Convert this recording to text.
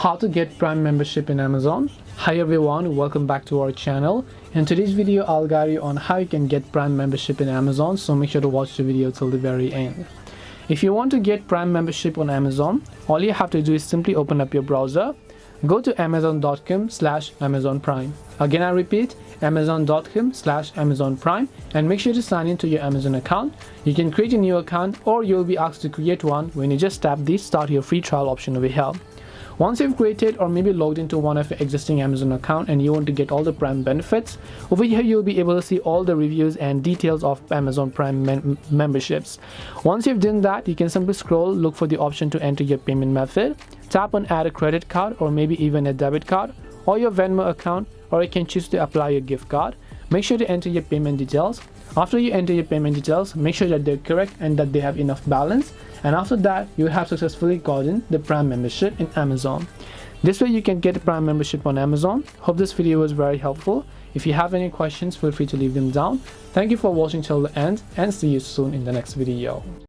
how to get Prime membership in Amazon. Hi everyone, welcome back to our channel. In today's video I'll guide you on how you can get Prime membership in Amazon, so make sure to watch the video till the very end. If you want to get Prime membership on Amazon, all you have to do is simply open up your browser, go to amazon.com/Amazon Prime. Again I repeat, amazon.com/Amazon Prime, and make sure to sign into your Amazon account. You can create a new account or you'll be asked to create one when you just tap the start your free trial option over here. Once you've created or maybe logged into one of your existing Amazon account and you want to get all the Prime benefits, over here you'll be able to see all the reviews and details of Amazon Prime memberships. Once you've done that, you can simply scroll, look for the option to enter your payment method, tap on add a credit card or maybe even a debit card or your Venmo account, or you can choose to apply your gift card. Make sure to enter your payment details. After you enter your payment details, make sure that they're correct and that they have enough balance, and after that you have successfully gotten the Prime membership in Amazon. This way you can get Prime membership on Amazon. Hope this video was very helpful. If you have any questions, feel free to leave them down. Thank you for watching till the end and see you soon in the next video.